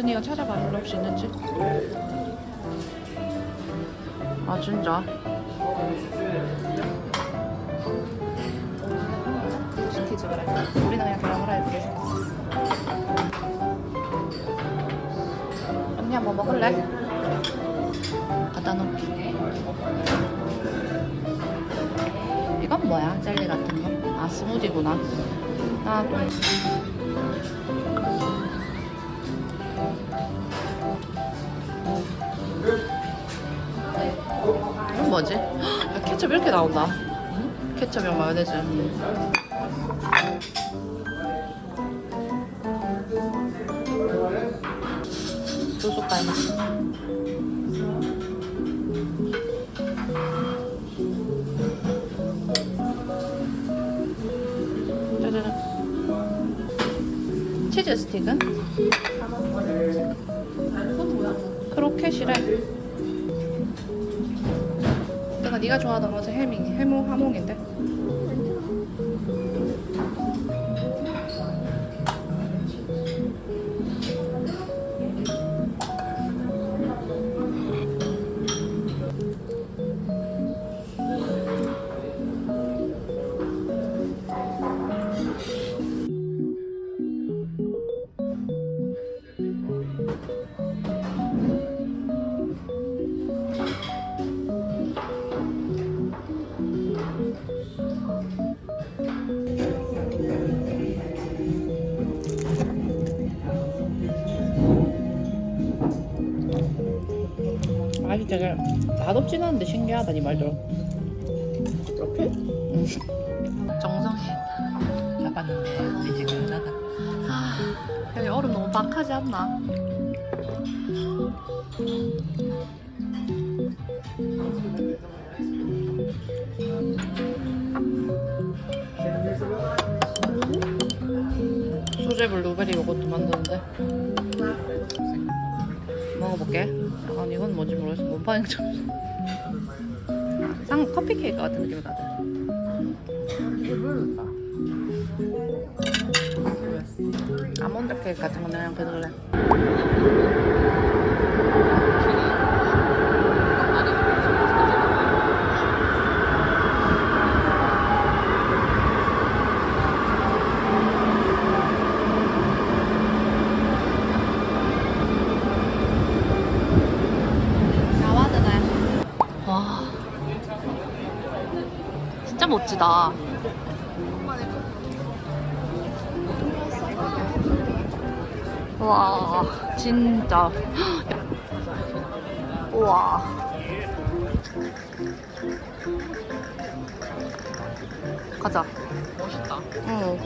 드니가 찾아봐. 원래 혹시 있는지. 아 진짜? 시키지 그래. 우리는 그냥 계란 후라이 두개 시켰어. 언니 한번 먹을래? 갖다 놓을게. 이건 뭐야? 젤리 같은 거? 아 스무디구나. 나도. 이건 뭐지? 야, 케첩 이렇게 나온다. 케첩이랑 마요네즈. 두 숟갈만. 짜자잔. 치즈 스틱은? 크로켓이래. 내가 네가 좋아하던 거지. 해몽인데. 맛이 되게 맛없진 않은데 신기하다. 니 말대로. 이렇게? 응. 정성이 잡았는데 이제 그러다가 여기 얼음 너무 박하지 않나? 수제 블루베리 요것도 만드는데 먹어볼게. 아니 이건 뭔지 모르겠어. 몸파행처럼 커피 케이크 같은 느낌이 나대. 아몬드 케이크 같은 건 그냥 그럴래. 와 진짜 멋지다. 와 진짜. 우와 가자. 멋있다. 응.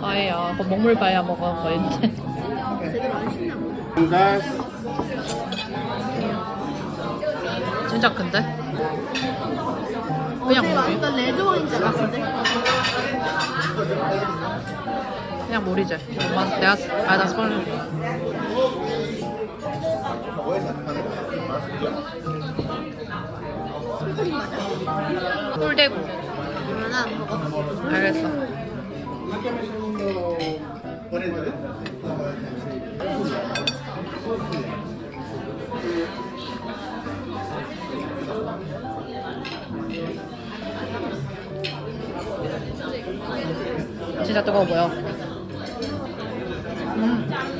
아예야. 먹물 봐야 먹어 거인데. 제대로 안 씻나 보네. 진짜 큰데? 그냥 어제 물이? 완전 레드와인 줄 알았는데. 그냥 물이지. 나 스폰. 스프링 맞아? 꿀대구. 하나 안 먹어. 알겠어. 진짜 뜨거워 보여.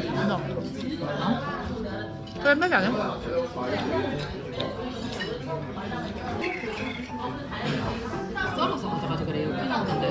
진짜. 끓여내기 아니야? 썰어서 가져가지 그래. 이렇게 나오는데.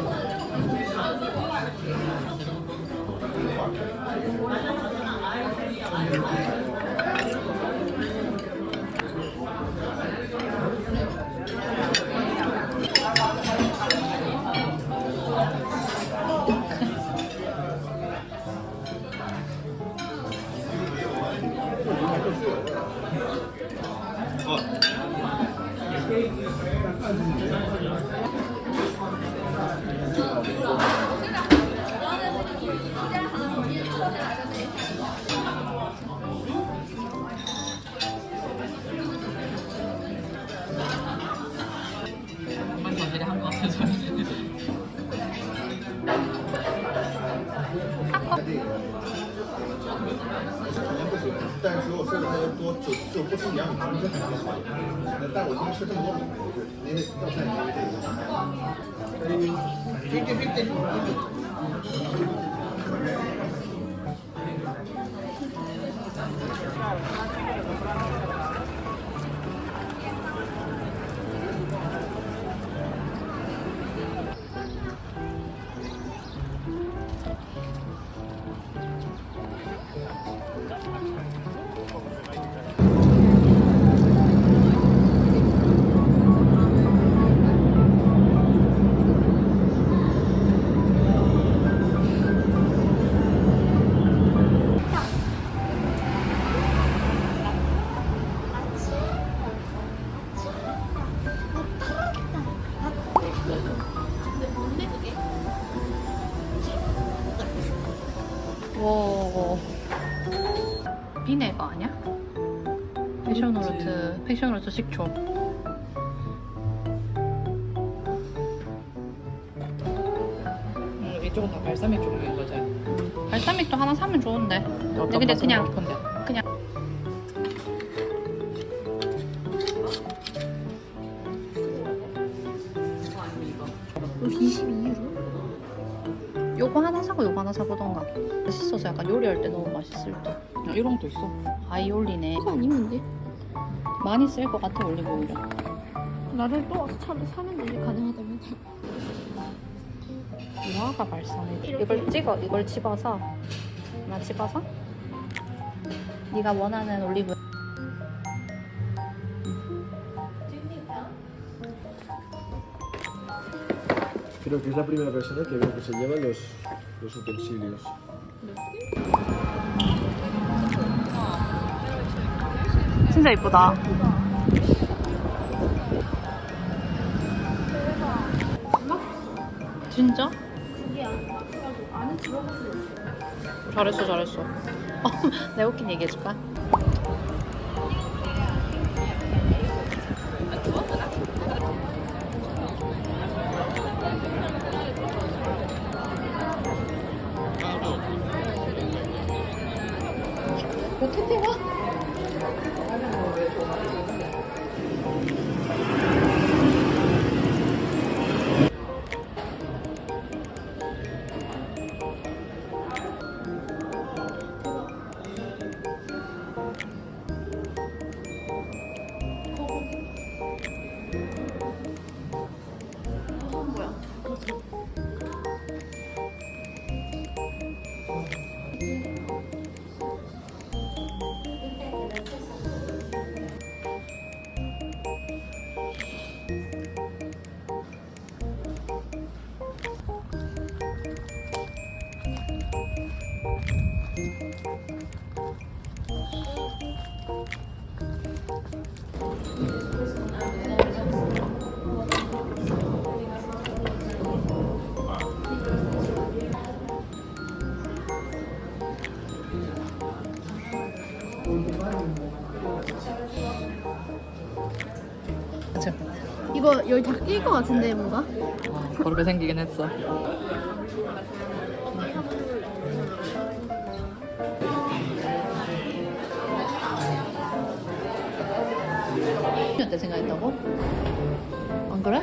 但是如果吃的太多，就不出两米中间很好。但我今天吃这么多米，就是因为要菜因为这个。와 비네가 아니야? 패션로트 식초. 이쪽은 다 발사믹 종류인 거지. 발사믹도 하나 사면 좋은데. 어떤 근데 맛을 그냥 먹을 건데? 그냥 여기 22유로? 요거 하나 사고 요거 하나 사보던가. 맛있어서 약간 요리할 때 너무 맛있을 때. 이런 것도 있어. 아이올리네. 이거 아니면 돼? 많이 쓸 것 같아 올리브 오일. 나를 또 와서 차를 사는 일이 가능하다면 우아가 발사믹. 이걸 찍어. 이걸 집어서 하나 집어서 네가 원하는 올리브. Creo que es la primera persona que veo que se lleva los utensilios. 진짜 이쁘다. 진짜? 그게 막혀가지고 안에 들어갈 수 있어. 잘했어 잘했어. 내가 웃긴 얘기 해줄까? 어떻게 와? 그쵸? 이거 여기 다 낄 것 같은데 뭔가? 그렇게 생기긴 했어. 때 생각했다고? 안 그래?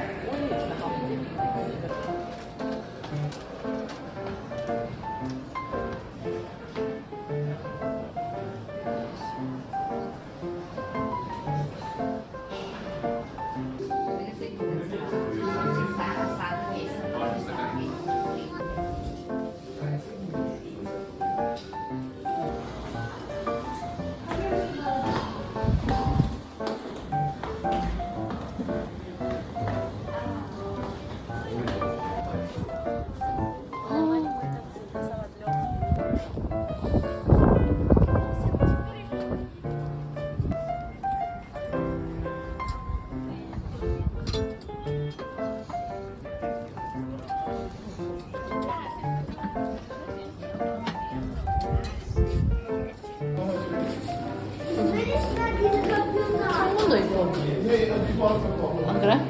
맛있어 이거. 안 그래?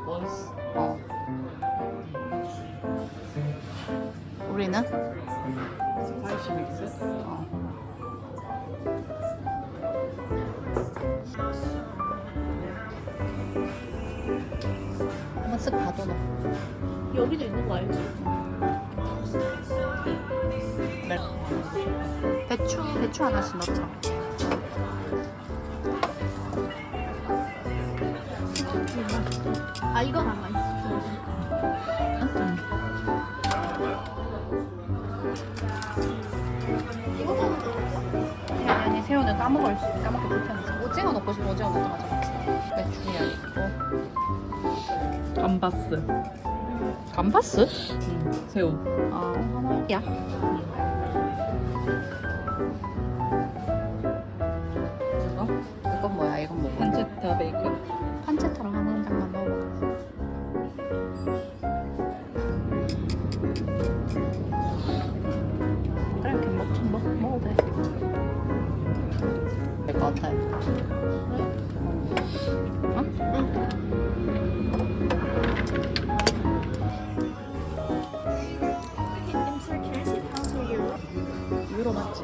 원스. 우리는? 스파이시 믹스. 한번 쓱 봐도 여기도 있는 거 알지? 배추 하나씩 넣자. 아 이건 안 맛있어. 이거 사면 되겠어? 아니 새우는 까먹기 불편해서 오징어 넣고 싶으면 오징어 넣지 마자. 배추야 있고 감바스. 감바스? 새우. 아 하나야. 이거? 이건 뭐야? 이건 뭐고? 판체타 베이컨. 판체타랑 한 장만 넣어볼까? 그래 이렇게 먹어도 돼. 될 것 같아. 어? 유로 맞지?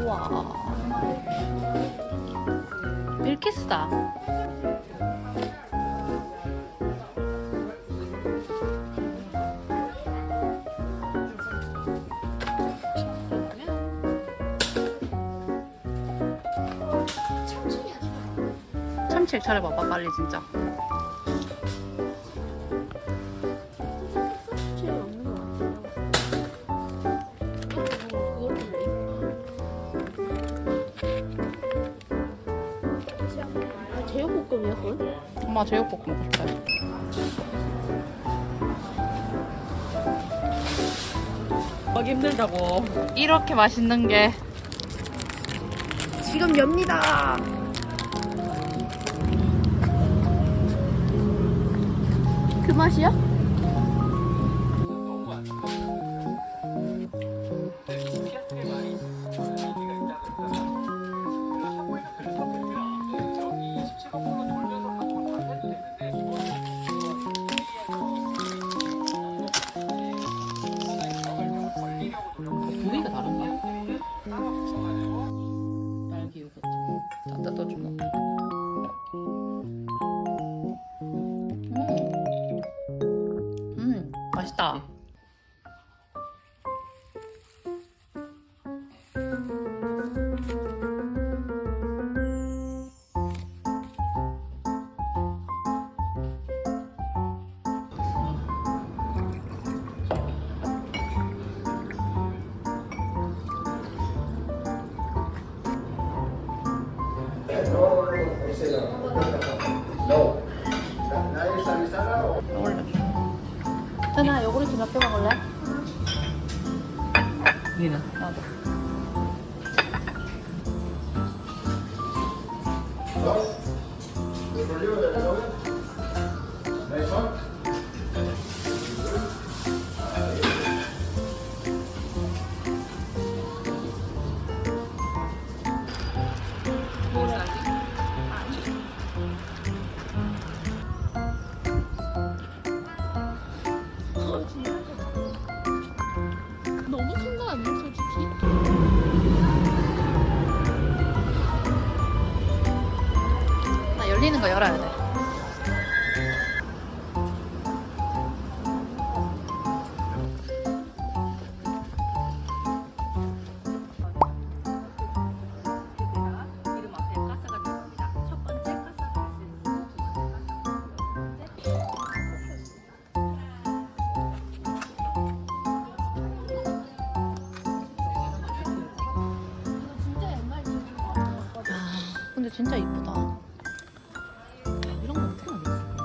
우와. 밀키스다. 참치를 차려봐봐 빨리 진짜. 제일 없는 거 같아. 제육볶음이야 그건? 엄마 제육볶음 먹고 싶어요. 먹기 힘들다고. 이렇게 맛있는 게 지금 엽니다. 그 맛이야? 부위가 다른가? 딸기 요거트. 다 뜯어주고. 맛있다. 올려줘. 현아 요구르트 몇 개 먹을래? 니는? 나도. 너무 큰 거 아니야 솔직히? 나 열리는 거 열어야 돼. 기름 앞에 가스가 들어갑니다. 첫 번째 가스 가스. 진짜 옛날 집인 거 같아. 근데 진짜 이쁘다. 이런 거 어떻게 만들었을까?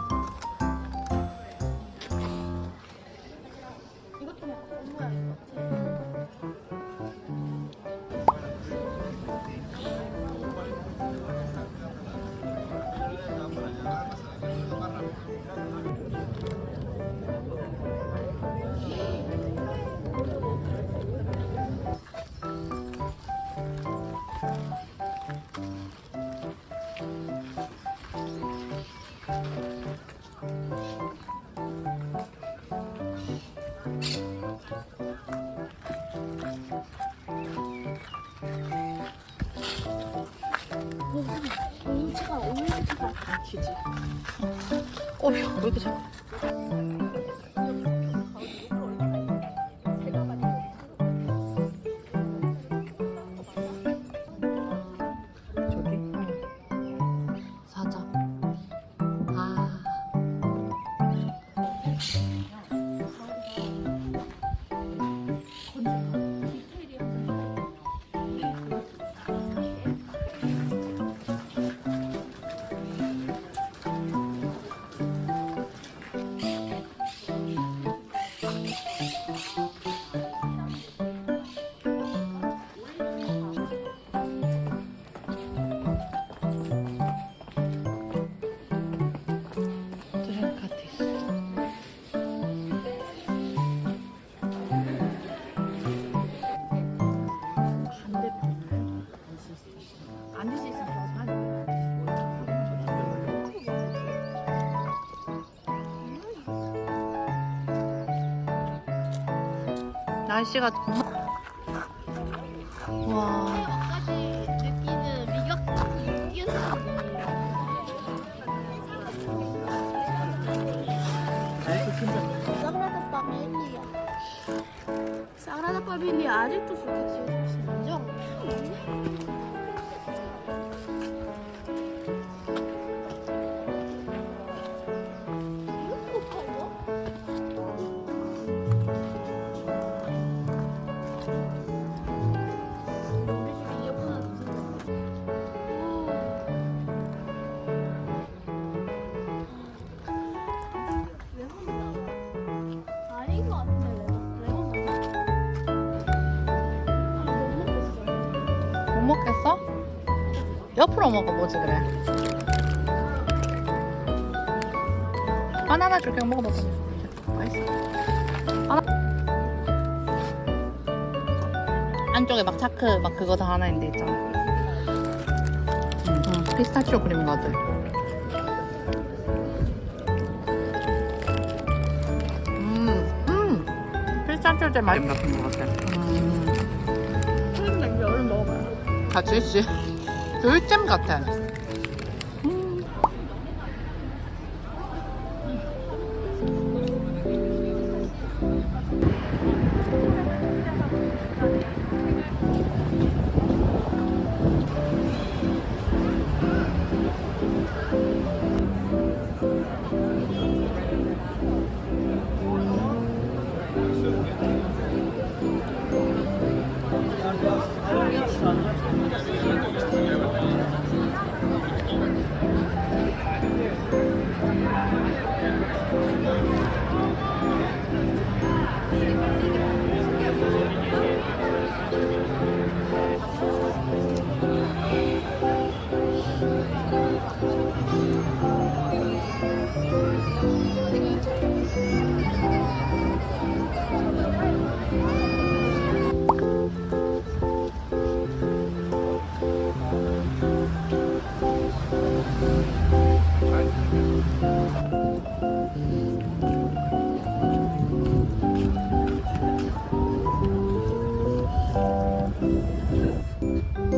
이것도 막 엄마야 이거. 키지. 왜 이렇게 작아? 저기? 사자. 아. 드랭카티스. 앉을 수 있으면 날씨가 와. 까지 느끼는 미각이 사그라다 파밀리아. 사그라다 파밀리아 아직도 그렇게 지어져 있어. 인정? 이것도 팔려? 우리 집에 이어폰 하나 레몬이다. 아닌 것 같은데 레몬 못 먹겠어? 옆으로 먹어보지 그래. 바나나 줄게 먹어봐봐. 맛있어. 안쪽에 막 차크 막 그거 다 하나 있는데 있잖아. 피스타치오 크림 가드. 피스타치오 잼 맛 같은 거 같아. 크림 냄새 얼른 먹어봐요. 같이 있지. 귤잼 같아.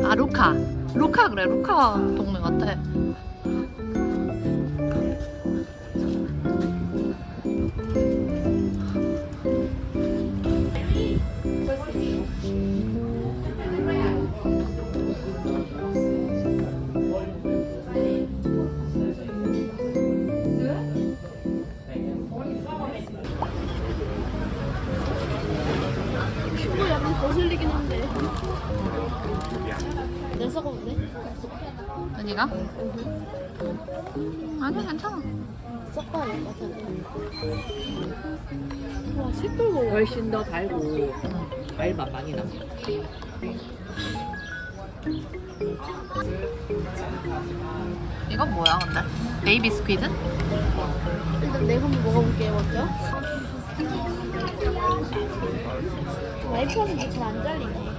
아 루카. 루카 그래. 루카 동네 같아. 이거 약간 거슬리긴 한데. 내 썩었네. 언니가? 아니 괜찮아. 썩어야 될 것 같아. 와 색깔 봐. 훨씬 더 달고 과일 맛 많이 나. 이건 뭐야 근데? 베이비 스퀴드? 일단 내가 한번 먹어볼게요 먼저. 와이프하면 잘 안 잘리네.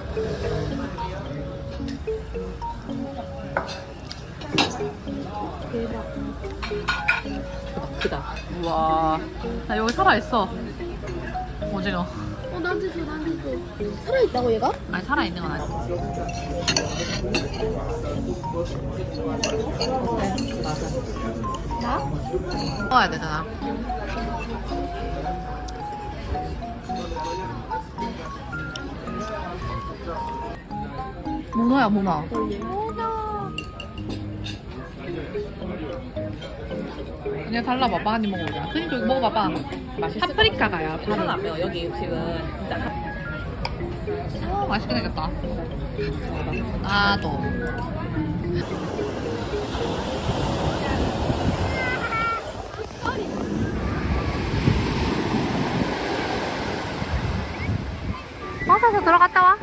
대박. 크다. 우와. 나 여기 살아있어. 오징어. 난 나한테 줘, 나한테 줘. 살아있다고, 얘가? 아니 살아있는 건 아니야. 나? 먹어야 되잖아. 문어야 문어. 그냥 달라봐봐. 한 입 먹어보자. 그니까 이거 먹어봐봐. 맛있을 파프리카가야. 하나도 안 매워. 여기 음식은 진짜 맛있게 생겼다. 나도. 버섯에 들어갔다 와.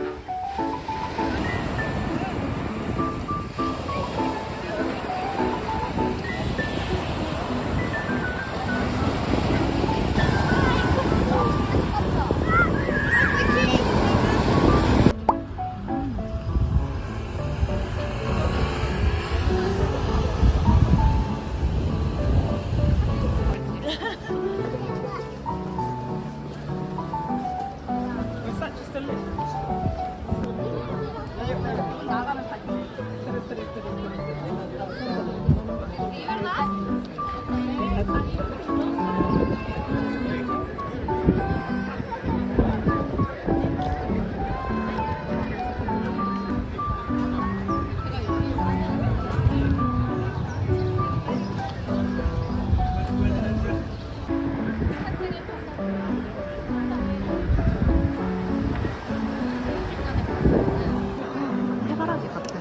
해바라기 같아.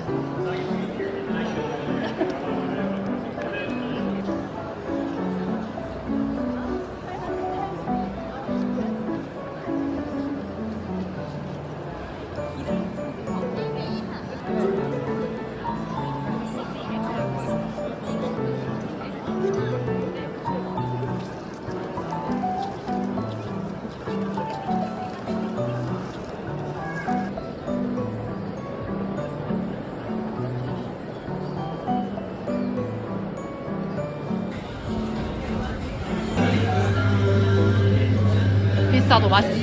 비싸도 맛있어.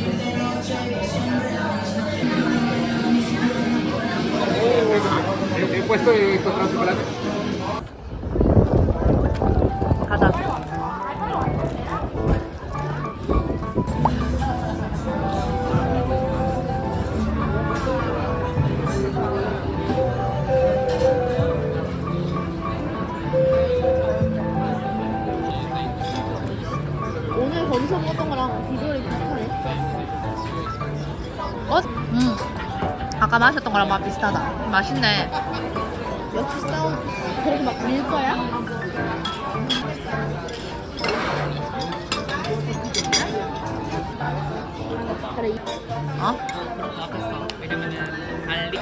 He puesto esto tras chocolate. 가자. 오늘 거기서 먹었던 거랑 비주얼이 비슷하네. 아까 마셨던 거랑 맛 비슷하다. 맛있네. 역시 싸움. 그렇게 막 밀 거야? 그래. 어? 맛있어. 왜냐면은 갈릭.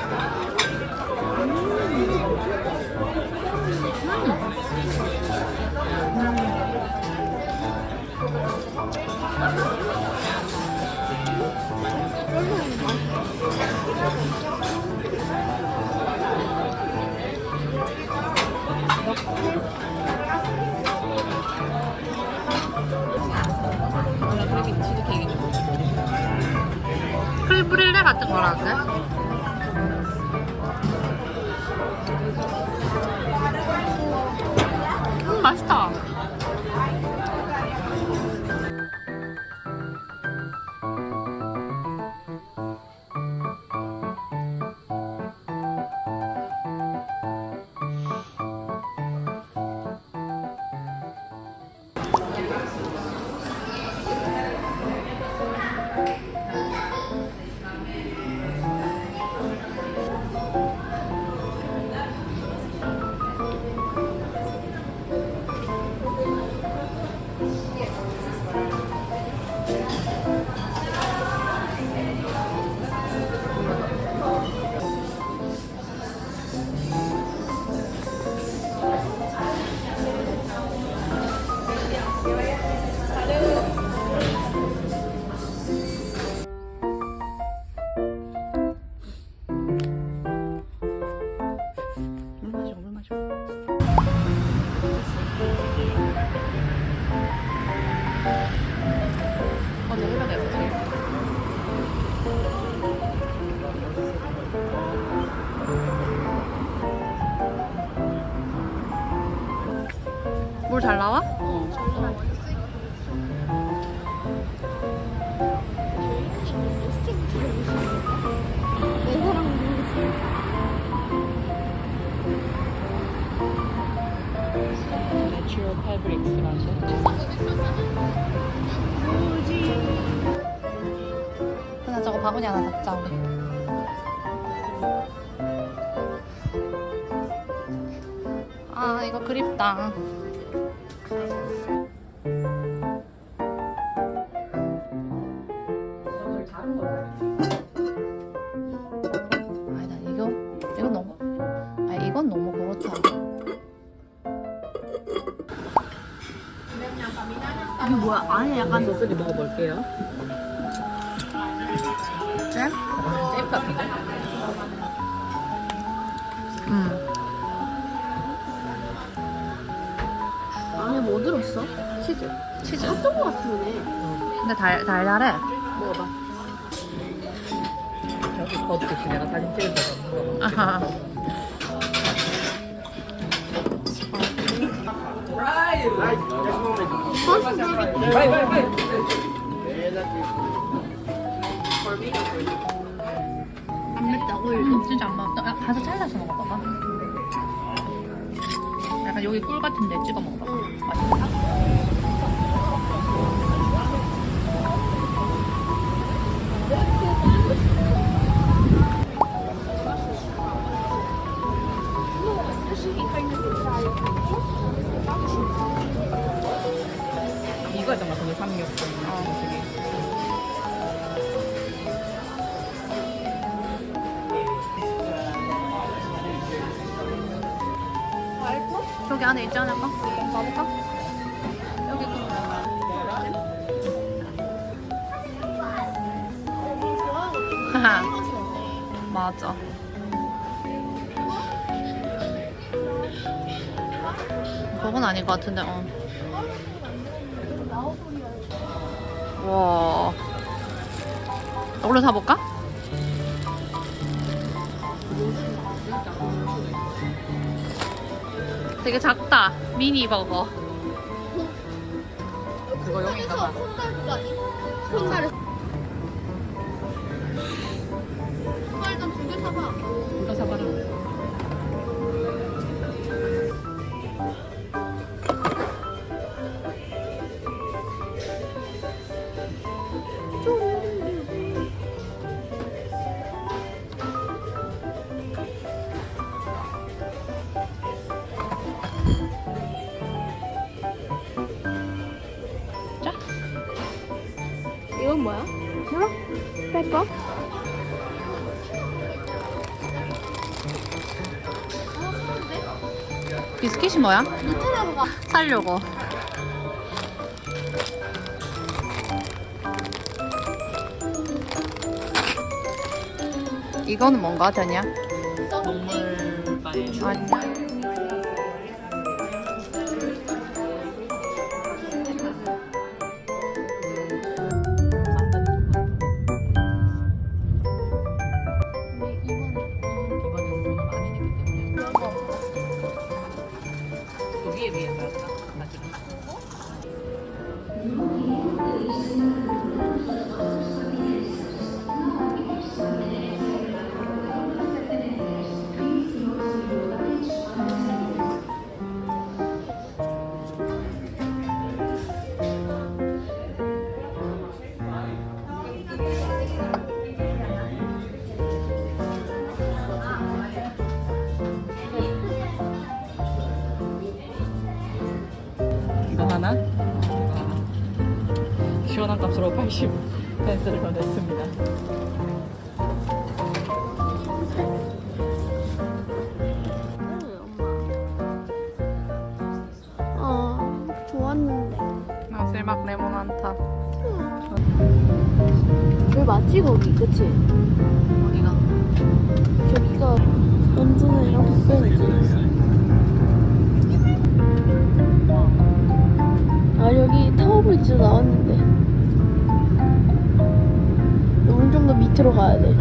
크림브릴레 같은 거라는데? 맛있다. 불 잘 나와? 내 사랑 모르겠어. 내추럴 패브릭스라는 그냥 저거 바구니 하나 잡자 우리. 아 이거 그립다. 아니다 이건 너무. 아 이건 너무 그렇다. 이게 뭐야? 안에 약간 소스리 먹어볼게요. 잼? 잼 같은데? 안에 뭐 들었어? 치즈. 치즈. 어떤 거 같은데? 근데 달달해. 먹어봐. 여기 버드시 내가 사진 찍을 때가 먹어봐. 아하. 안 맵다고 이거? 진짜 안 먹었다. 가서 잘라서 먹어봐봐. 약간 여기 꿀 같은데 찍어 먹어봐. 맛있다. 이거 정말 오늘 360. 저기 안에 있지 않을까? 한번 봐볼까? 여기 하하. 맞아. 그건 아닌 것 같은데. 와. 이걸로 사볼까? 되게 작다. 미니 버거. 그거 용인가 봐. 손갈 그거 아니? 손갈에 손갈전 2개 사봐. 이거 사봐라. 이건 뭐야? 몰라? 페퍼? 비스킷이 뭐야? 누트라로 가. 살려고. 이거는 뭔가 되냐? 동물바에 아니야. 기본적으로 돈을 많이 냈기 때문에 그 위에 말까? 가지고. 이거 하나? 이거 하나. 시원한 값으로 80 펜스를 더 냈습니다. 좋았는데. 마지막 레몬 한타. 왜 맞지 거기? 그치? 어디가? 저기가 원준이랑 덕변이지. 아 여기 타워브리지 나왔는데. 여기 좀 더 밑으로 가야 돼.